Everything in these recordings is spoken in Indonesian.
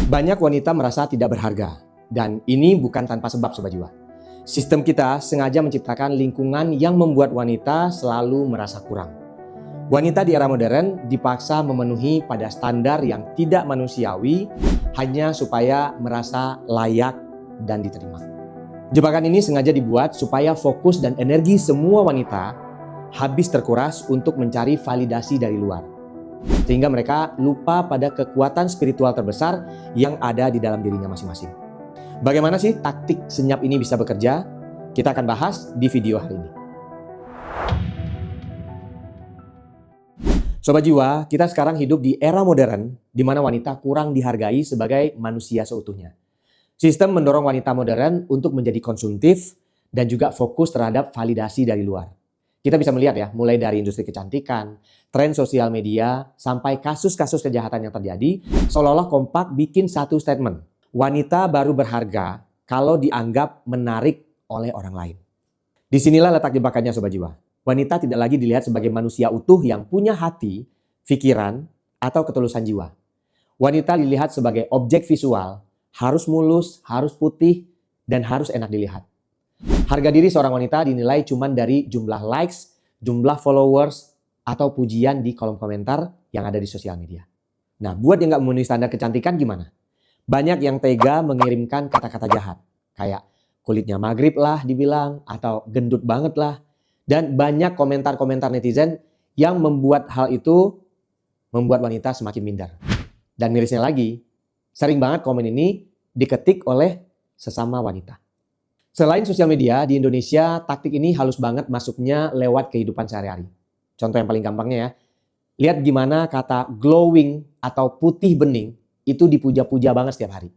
Banyak wanita merasa tidak berharga, dan ini bukan tanpa sebab Sobat Jiwa. Sistem kita sengaja menciptakan lingkungan yang membuat wanita selalu merasa kurang. Wanita di era modern dipaksa memenuhi pada standar yang tidak manusiawi hanya supaya merasa layak dan diterima. Jebakan ini sengaja dibuat supaya fokus dan energi semua wanita habis terkuras untuk mencari validasi dari luar. Sehingga mereka lupa pada kekuatan spiritual terbesar yang ada di dalam dirinya masing-masing. Bagaimana sih taktik senyap ini bisa bekerja? Kita akan bahas di video hari ini. Sobat Jiwa, kita sekarang hidup di era modern di mana wanita kurang dihargai sebagai manusia seutuhnya. Sistem mendorong wanita modern untuk menjadi konsumtif dan juga fokus terhadap validasi dari luar. Kita bisa melihat ya, mulai dari industri kecantikan, tren sosial media, sampai kasus-kasus kejahatan yang terjadi, seolah-olah kompak bikin satu statement. Wanita baru berharga kalau dianggap menarik oleh orang lain. Disinilah letak jebakannya Sobat Jiwa. Wanita tidak lagi dilihat sebagai manusia utuh yang punya hati, pikiran, atau ketulusan jiwa. Wanita dilihat sebagai objek visual, harus mulus, harus putih, dan harus enak dilihat. Harga diri seorang wanita dinilai cuma dari jumlah likes, jumlah followers, atau pujian di kolom komentar yang ada di sosial media. Nah, buat yang nggak memenuhi standar kecantikan gimana? Banyak yang tega mengirimkan kata-kata jahat. Kayak kulitnya maghrib lah dibilang, atau gendut banget lah. Dan banyak komentar-komentar netizen yang membuat hal itu membuat wanita semakin minder. Dan mirisnya lagi, sering banget komen ini diketik oleh sesama wanita. Selain sosial media, di Indonesia taktik ini halus banget masuknya lewat kehidupan sehari-hari. Contoh yang paling gampangnya ya, lihat gimana kata glowing atau putih bening itu dipuja-puja banget setiap hari.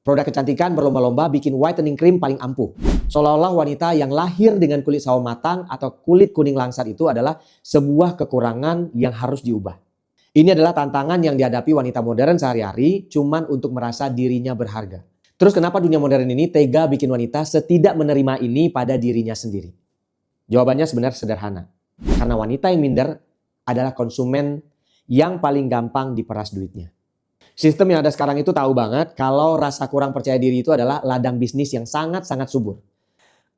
Produk kecantikan berlomba-lomba bikin whitening cream paling ampuh. Seolah-olah wanita yang lahir dengan kulit sawo matang atau kulit kuning langsat itu adalah sebuah kekurangan yang harus diubah. Ini adalah tantangan yang dihadapi wanita modern sehari-hari cuman untuk merasa dirinya berharga. Terus kenapa dunia modern ini tega bikin wanita setidak menerima ini pada dirinya sendiri? Jawabannya sebenarnya sederhana. Karena wanita yang minder adalah konsumen yang paling gampang diperas duitnya. Sistem yang ada sekarang itu tahu banget kalau rasa kurang percaya diri itu adalah ladang bisnis yang sangat-sangat subur.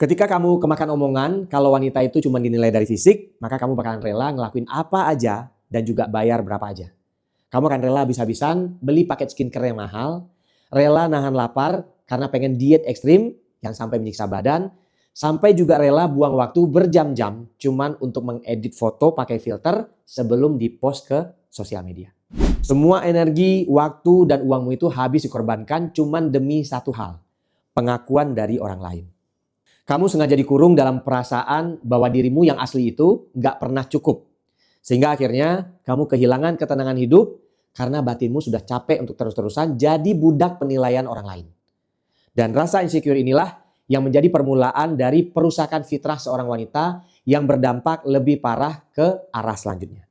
Ketika kamu kemakan omongan kalau wanita itu cuma dinilai dari fisik, maka kamu bakalan rela ngelakuin apa aja dan juga bayar berapa aja. Kamu akan rela habis-habisan beli paket skincare yang mahal, rela nahan lapar karena pengen diet ekstrim yang sampai menyiksa badan, sampai juga rela buang waktu berjam-jam cuman untuk mengedit foto pakai filter sebelum dipost ke sosial media. Semua energi, waktu, dan uangmu itu habis dikorbankan cuman demi satu hal, pengakuan dari orang lain. Kamu sengaja dikurung dalam perasaan bahwa dirimu yang asli itu gak pernah cukup. Sehingga akhirnya kamu kehilangan ketenangan hidup karena batinmu sudah capek untuk terus-terusan jadi budak penilaian orang lain. Dan rasa insecure inilah yang menjadi permulaan dari perusakan fitrah seorang wanita yang berdampak lebih parah ke arah selanjutnya.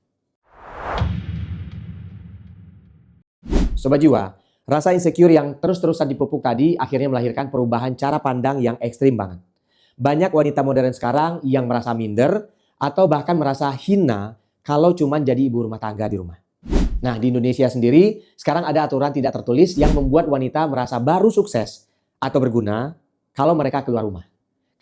Sobat Jiwa, rasa insecure yang terus-terusan dipupuk tadi akhirnya melahirkan perubahan cara pandang yang ekstrim banget. Banyak wanita modern sekarang yang merasa minder atau bahkan merasa hina kalau cuma jadi ibu rumah tangga di rumah. Nah, di Indonesia sendiri sekarang ada aturan tidak tertulis yang membuat wanita merasa baru sukses atau berguna kalau mereka keluar rumah.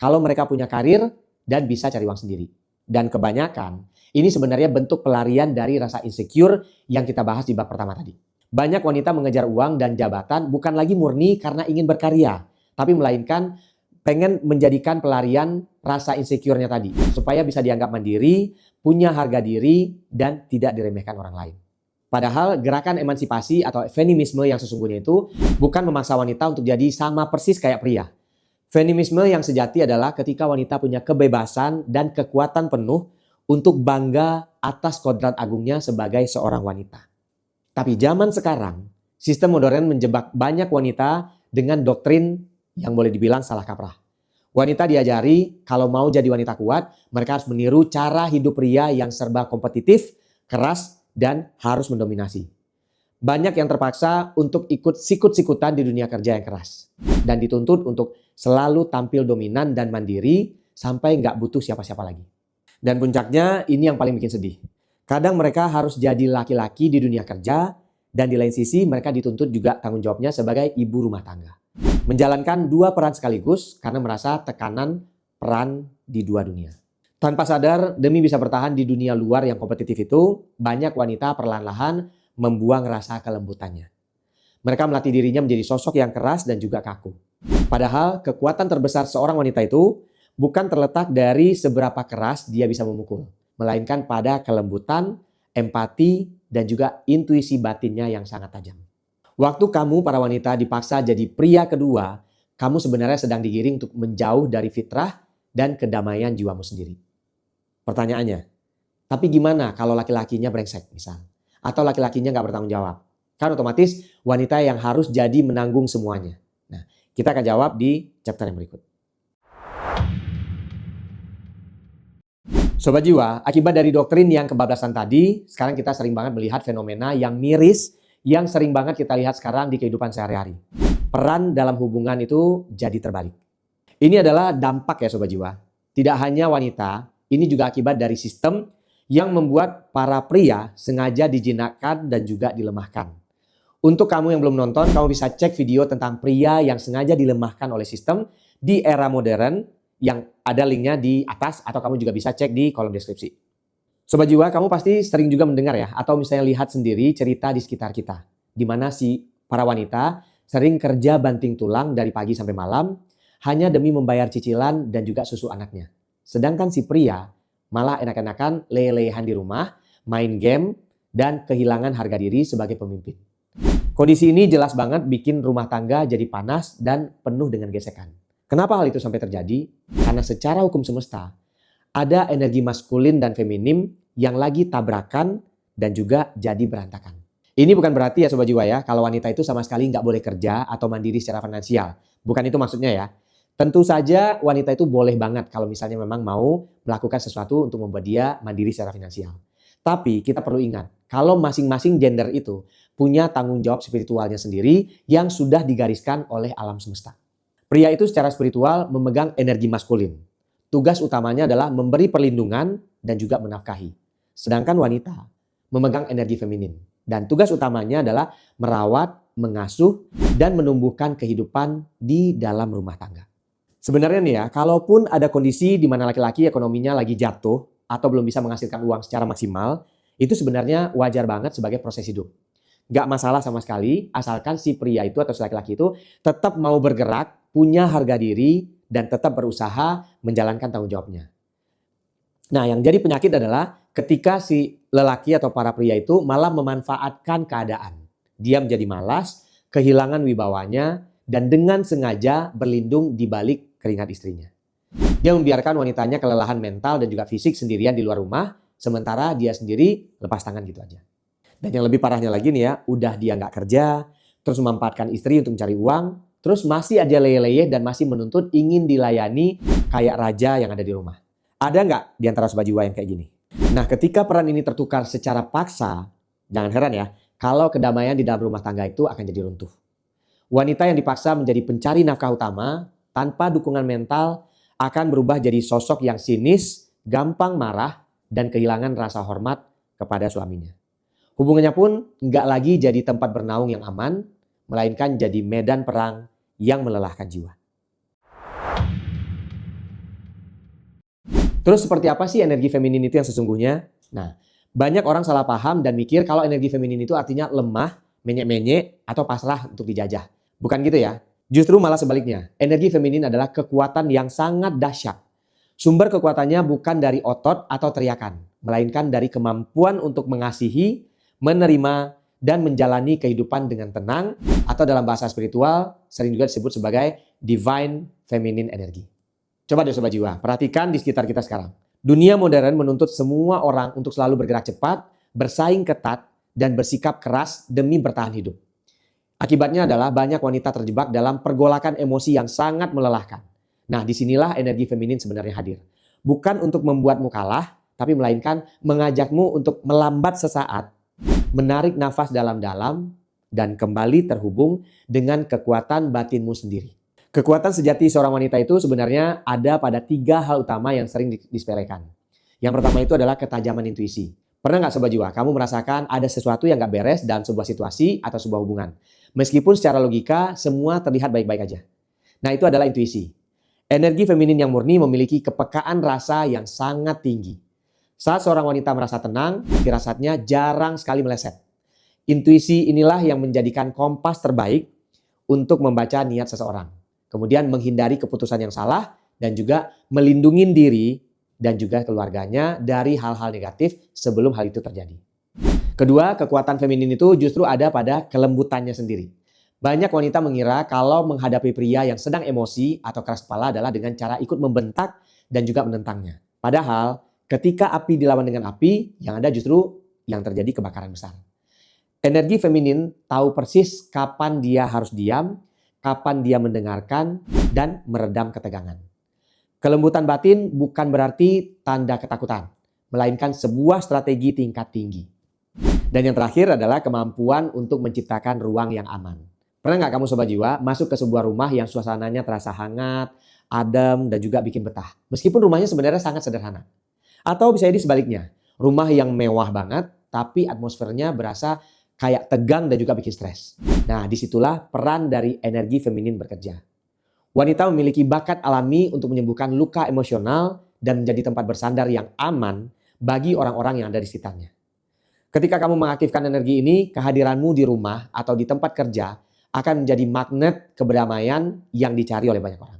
Kalau mereka punya karir dan bisa cari uang sendiri. Dan kebanyakan ini sebenarnya bentuk pelarian dari rasa insecure yang kita bahas di bab pertama tadi. Banyak wanita mengejar uang dan jabatan bukan lagi murni karena ingin berkarya, tapi melainkan pengen menjadikan pelarian rasa insecure-nya tadi supaya bisa dianggap mandiri, punya harga diri, dan tidak diremehkan orang lain. Padahal gerakan emansipasi atau feminisme yang sesungguhnya itu bukan memaksa wanita untuk jadi sama persis kayak pria. Feminisme yang sejati adalah ketika wanita punya kebebasan dan kekuatan penuh untuk bangga atas kodrat agungnya sebagai seorang wanita. Tapi zaman sekarang, sistem modern menjebak banyak wanita dengan doktrin yang boleh dibilang salah kaprah. Wanita diajari kalau mau jadi wanita kuat, mereka harus meniru cara hidup pria yang serba kompetitif, keras, dan harus mendominasi. Banyak yang terpaksa untuk ikut sikut-sikutan di dunia kerja yang keras. Dan dituntut untuk selalu tampil dominan dan mandiri sampai nggak butuh siapa-siapa lagi. Dan puncaknya ini yang paling bikin sedih. Kadang mereka harus jadi laki-laki di dunia kerja Dan di lain sisi mereka dituntut juga tanggung jawabnya sebagai ibu rumah tangga. Menjalankan dua peran sekaligus karena merasa tekanan peran di dua dunia. Tanpa sadar, demi bisa bertahan di dunia luar yang kompetitif itu, banyak wanita perlahan-lahan membuang rasa kelembutannya. Mereka melatih dirinya menjadi sosok yang keras dan juga kaku. Padahal kekuatan terbesar seorang wanita itu bukan terletak dari seberapa keras dia bisa memukul, melainkan pada kelembutan, empati, dan juga intuisi batinnya yang sangat tajam. Waktu kamu para wanita dipaksa jadi pria kedua, kamu sebenarnya sedang digiring untuk menjauh dari fitrah dan kedamaian jiwamu sendiri. Pertanyaannya, tapi gimana kalau laki-lakinya brengsek misal? Atau laki-lakinya nggak bertanggung jawab? Kan otomatis wanita yang harus jadi menanggung semuanya. Nah, kita akan jawab di chapter yang berikut. Sobat Jiwa, akibat dari doktrin yang kebablasan tadi, sekarang kita sering banget melihat fenomena yang miris yang sering banget kita lihat sekarang di kehidupan sehari-hari. Peran dalam hubungan itu jadi terbalik. Ini adalah dampak ya Sobat Jiwa. Tidak hanya wanita, ini juga akibat dari sistem yang membuat para pria sengaja dijinakkan dan juga dilemahkan. Untuk kamu yang belum nonton, kamu bisa cek video tentang pria yang sengaja dilemahkan oleh sistem di era modern yang ada linknya di atas atau kamu juga bisa cek di kolom deskripsi. Sobat Jiwa, kamu pasti sering juga mendengar ya atau misalnya lihat sendiri cerita di sekitar kita. Di mana si para wanita sering kerja banting tulang dari pagi sampai malam hanya demi membayar cicilan dan juga susu anaknya. Sedangkan si pria malah enak-enakan lelehan di rumah, main game, dan kehilangan harga diri sebagai pemimpin. Kondisi ini jelas banget bikin rumah tangga jadi panas dan penuh dengan gesekan. Kenapa hal itu sampai terjadi? Karena secara hukum semesta, ada energi maskulin dan feminim yang lagi tabrakan dan juga jadi berantakan. Ini bukan berarti ya Sobat Jiwa ya, kalau wanita itu sama sekali nggak boleh kerja atau mandiri secara finansial. Bukan itu maksudnya ya. Tentu saja wanita itu boleh banget kalau misalnya memang mau melakukan sesuatu untuk membuat dia mandiri secara finansial. Tapi kita perlu ingat, kalau masing-masing gender itu punya tanggung jawab spiritualnya sendiri yang sudah digariskan oleh alam semesta. Pria itu secara spiritual memegang energi maskulin. Tugas utamanya adalah memberi perlindungan dan juga menafkahi. Sedangkan wanita memegang energi feminin. Dan tugas utamanya adalah merawat, mengasuh, dan menumbuhkan kehidupan di dalam rumah tangga. Sebenarnya nih ya, kalaupun ada kondisi di mana laki-laki ekonominya lagi jatuh atau belum bisa menghasilkan uang secara maksimal, itu sebenarnya wajar banget sebagai proses hidup. Gak masalah sama sekali, asalkan si pria itu atau si laki-laki itu tetap mau bergerak, punya harga diri, dan tetap berusaha menjalankan tanggung jawabnya. Nah, yang jadi penyakit adalah ketika si lelaki atau para pria itu malah memanfaatkan keadaan. Dia menjadi malas, kehilangan wibawanya, dan dengan sengaja berlindung di balik keringat istrinya. Dia membiarkan wanitanya kelelahan mental dan juga fisik sendirian di luar rumah, sementara dia sendiri lepas tangan gitu aja. Dan yang lebih parahnya lagi nih ya, udah dia nggak kerja, terus memanfaatkan istri untuk mencari uang, terus masih aja leyeh-leyeh dan masih menuntut ingin dilayani kayak raja yang ada di rumah. Ada nggak di antara Sobat Jiwa yang kayak gini? Nah, ketika peran ini tertukar secara paksa, jangan heran ya, kalau kedamaian di dalam rumah tangga itu akan jadi runtuh. Wanita yang dipaksa menjadi pencari nafkah utama tanpa dukungan mental akan berubah jadi sosok yang sinis, gampang marah, dan kehilangan rasa hormat kepada suaminya. Hubungannya pun nggak lagi jadi tempat bernaung yang aman, melainkan jadi medan perang yang melelahkan jiwa. Terus seperti apa sih energi feminin itu yang sesungguhnya? Nah, banyak orang salah paham dan mikir kalau energi feminin itu artinya lemah, menyek-menyek, atau pasrah untuk dijajah. Bukan gitu ya. Justru malah sebaliknya. Energi feminin adalah kekuatan yang sangat dahsyat. Sumber kekuatannya bukan dari otot atau teriakan, melainkan dari kemampuan untuk mengasihi, menerima, dan menjalani kehidupan dengan tenang, atau dalam bahasa spiritual sering juga disebut sebagai divine feminine energy. Coba deh Sobat Jiwa, perhatikan di sekitar kita sekarang. Dunia modern menuntut semua orang untuk selalu bergerak cepat, bersaing ketat, dan bersikap keras demi bertahan hidup. Akibatnya adalah banyak wanita terjebak dalam pergolakan emosi yang sangat melelahkan. Nah, disinilah energi feminin sebenarnya hadir. Bukan untuk membuatmu kalah, tapi melainkan mengajakmu untuk melambat sesaat, menarik nafas dalam-dalam, dan kembali terhubung dengan kekuatan batinmu sendiri. Kekuatan sejati seorang wanita itu sebenarnya ada pada 3 hal utama yang sering disepelekan. Yang pertama itu adalah ketajaman intuisi. Pernah nggak Sobat Jiwa, kamu merasakan ada sesuatu yang nggak beres dalam sebuah situasi atau sebuah hubungan? Meskipun secara logika semua terlihat baik-baik aja. Nah, itu adalah intuisi. Energi feminin yang murni memiliki kepekaan rasa yang sangat tinggi. Saat seorang wanita merasa tenang, firasatnya jarang sekali meleset. Intuisi inilah yang menjadikan kompas terbaik untuk membaca niat seseorang. Kemudian menghindari keputusan yang salah dan juga melindungi diri dan juga keluarganya dari hal-hal negatif sebelum hal itu terjadi. Kedua, kekuatan feminin itu justru ada pada kelembutannya sendiri. Banyak wanita mengira kalau menghadapi pria yang sedang emosi atau keras kepala adalah dengan cara ikut membentak dan juga menentangnya. Padahal ketika api dilawan dengan api, yang ada justru yang terjadi kebakaran besar. Energi feminin tahu persis kapan dia harus diam, kapan dia mendengarkan, dan meredam ketegangan. Kelembutan batin bukan berarti tanda ketakutan, melainkan sebuah strategi tingkat tinggi. Dan yang terakhir adalah kemampuan untuk menciptakan ruang yang aman. Pernah nggak kamu Sobat Jiwa masuk ke sebuah rumah yang suasananya terasa hangat, adem, dan juga bikin betah? Meskipun rumahnya sebenarnya sangat sederhana. Atau bisa jadi sebaliknya, rumah yang mewah banget, tapi atmosfernya berasa kayak tegang dan juga bikin stres. Nah, disitulah peran dari energi feminin bekerja. Wanita memiliki bakat alami untuk menyembuhkan luka emosional dan menjadi tempat bersandar yang aman bagi orang-orang yang ada di sekitarnya. Ketika kamu mengaktifkan energi ini, kehadiranmu di rumah atau di tempat kerja akan menjadi magnet kedamaian yang dicari oleh banyak orang.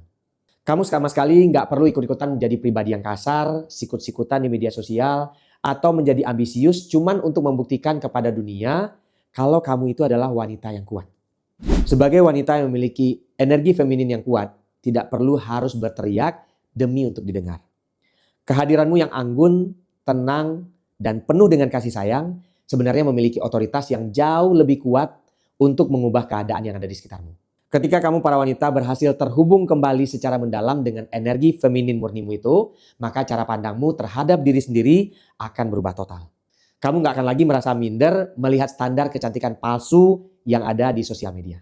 Kamu sama sekali nggak perlu ikut-ikutan menjadi pribadi yang kasar, sikut-sikutan di media sosial, atau menjadi ambisius cuman untuk membuktikan kepada dunia kalau kamu itu adalah wanita yang kuat. Sebagai wanita yang memiliki energi feminin yang kuat, tidak perlu harus berteriak demi untuk didengar. Kehadiranmu yang anggun, tenang, dan penuh dengan kasih sayang sebenarnya memiliki otoritas yang jauh lebih kuat untuk mengubah keadaan yang ada di sekitarmu. Ketika kamu para wanita berhasil terhubung kembali secara mendalam dengan energi feminin murnimu itu, maka cara pandangmu terhadap diri sendiri akan berubah total. Kamu gak akan lagi merasa minder melihat standar kecantikan palsu yang ada di sosial media.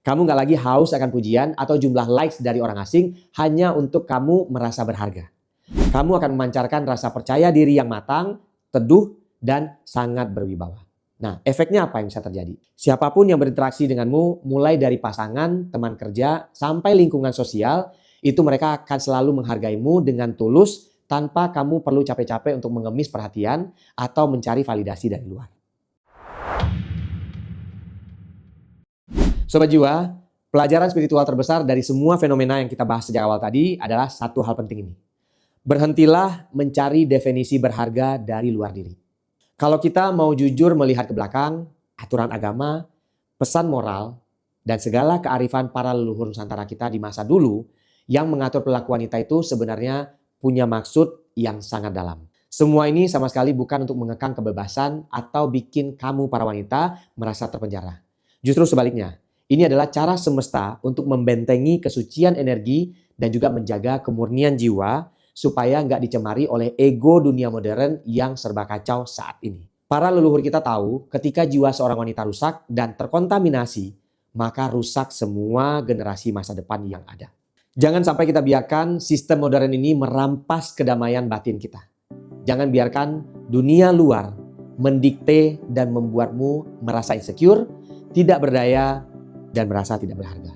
Kamu gak lagi haus akan pujian atau jumlah likes dari orang asing hanya untuk kamu merasa berharga. Kamu akan memancarkan rasa percaya diri yang matang, teduh, dan sangat berwibawa. Nah, efeknya apa yang bisa terjadi? Siapapun yang berinteraksi denganmu, mulai dari pasangan, teman kerja, sampai lingkungan sosial, itu mereka akan selalu menghargaimu dengan tulus tanpa kamu perlu capek-capek untuk mengemis perhatian atau mencari validasi dari luar. Sobat Jiwa, pelajaran spiritual terbesar dari semua fenomena yang kita bahas sejak awal tadi adalah satu hal penting ini. Berhentilah mencari definisi berharga dari luar diri. Kalau kita mau jujur melihat ke belakang, aturan agama, pesan moral, dan segala kearifan para leluhur Nusantara kita di masa dulu yang mengatur perilaku wanita itu sebenarnya punya maksud yang sangat dalam. Semua ini sama sekali bukan untuk mengekang kebebasan atau bikin kamu para wanita merasa terpenjara. Justru sebaliknya, ini adalah cara semesta untuk membentengi kesucian energi dan juga menjaga kemurnian jiwa supaya nggak dicemari oleh ego dunia modern yang serba kacau saat ini. Para leluhur kita tahu ketika jiwa seorang wanita rusak dan terkontaminasi, maka rusak semua generasi masa depan yang ada. Jangan sampai kita biarkan sistem modern ini merampas kedamaian batin kita. Jangan biarkan dunia luar mendikte dan membuatmu merasa insecure, tidak berdaya, dan merasa tidak berharga.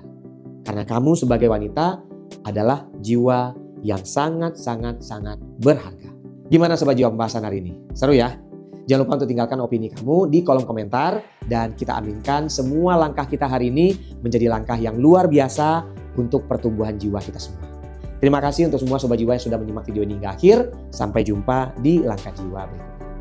Karena kamu sebagai wanita adalah jiwa yang sangat berharga. Gimana Sobat Jiwa pembahasan hari ini? Seru ya? Jangan lupa untuk tinggalkan opini kamu di kolom komentar dan kita aminkan semua langkah kita hari ini menjadi langkah yang luar biasa untuk pertumbuhan jiwa kita semua. Terima kasih untuk semua Sobat Jiwa yang sudah menyimak video ini hingga akhir. Sampai jumpa di langkah jiwa berikutnya.